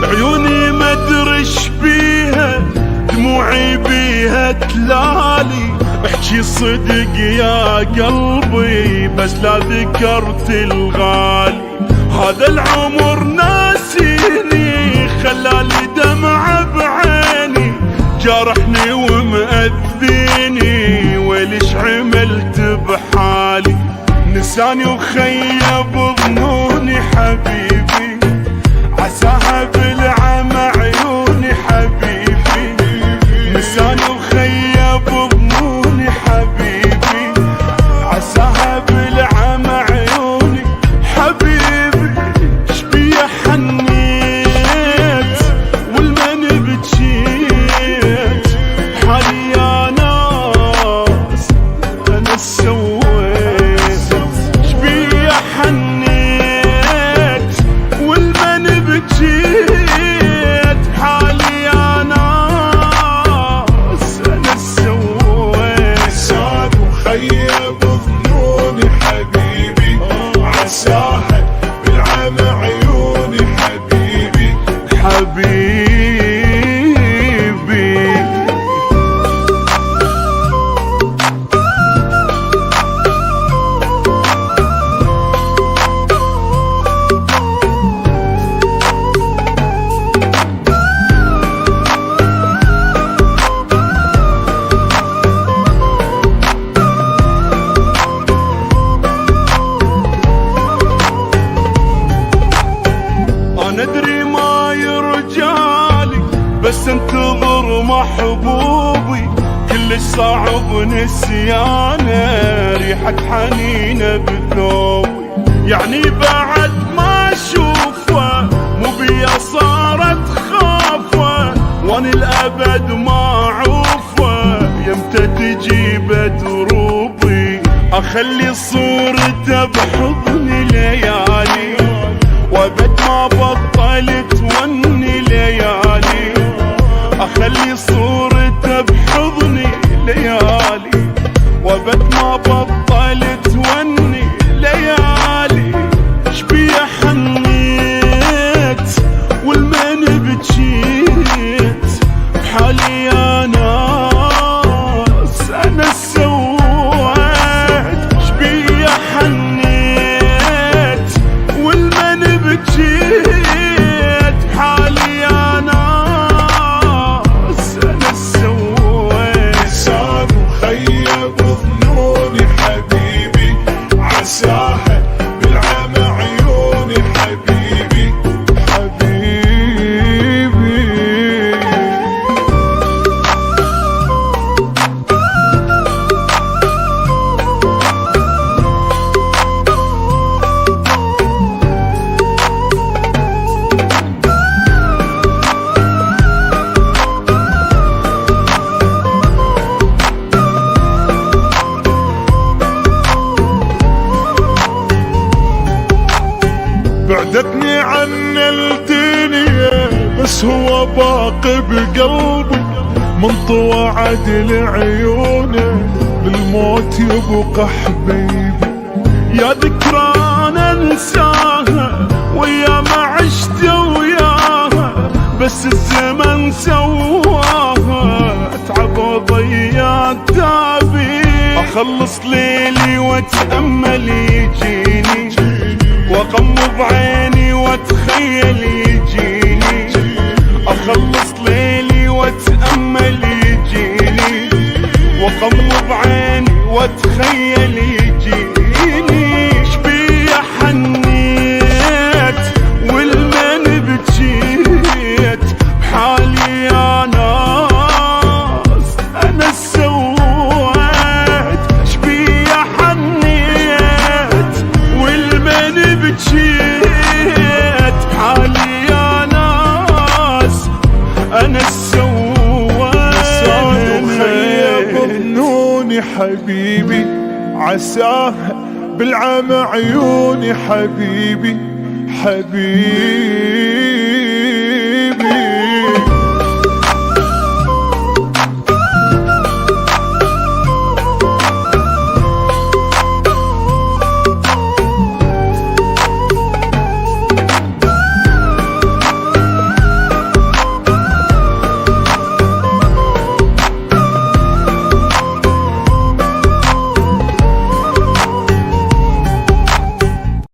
عيوني ما ادريش بيها، دموعي بيها تلالي، احكي صدق يا قلبي بس لا ذكرت الغالي. هذا العمر ناسيني، خلالي دمعة بعيني، جرحني ومأذيني، وليش عملت بحالي؟ نساني وخيب ظنوني حبيبي، عساها بالعمى عيوني حبيبي. نساني وخيب ظنوني حبيبي، عساها بالعمى عيوني حبيبي. شبيه حنيت والمن بجيت، حالي يا ناس انا سويت. شبيه حنيت والمن بجيت، حالي يا ناس انا سويت. نسان وخيب ظنوني حبيبي، عساها بالعمى عيوني حبيبي. حبيبي ندري ما يرجالي، بس انتظر محبوبي، كلش صعب نسيانه، ريحة حنينه بثوبي. يعني بعد ما اشوفه مو بيا صارت خافه، واني الابد ما اعوفه، يمتى تجيب دروبي. اخلي صورته بحضني ليالي، وابد ما بطلت وني ليالي. اخلي صورته بحضني ليالي، وابد ما بطلت وني ليالي. شبيه حنيت والمن بجيت، بحالي يا ناس انا سويت. شبيه حنيت والمن بجيت، بحالي يا ناس انا سويت. نسان وخيب ظنوني حبيبي، عساها بالعمى عيوني حبيبي. حبيبي بعدتني عن الدنيا بس هو باقي بقلبي، من طوى عدل عيونه للموت يبقى حبيبي. يا ذكرى انا انساها، ويا ما عشت وياها، بس الزمن سواها، اتعب وضيع تعبي. اخلص ليلي واتامل يجيني، واغمض عيني واتخيل يجيني. اخلص ليلي واتامل يجيني، واغمض عيني واتخيل يجيني. شبيه حنيت والمن بجيت، بحالي يا ناس انا سويت. شبيه حنيت والمن بجيت، بحالي يا ناس انا سويت. نسان وخيب ظنوني حبيبي، عساها بالعمى عيوني حبيبي. حبيبي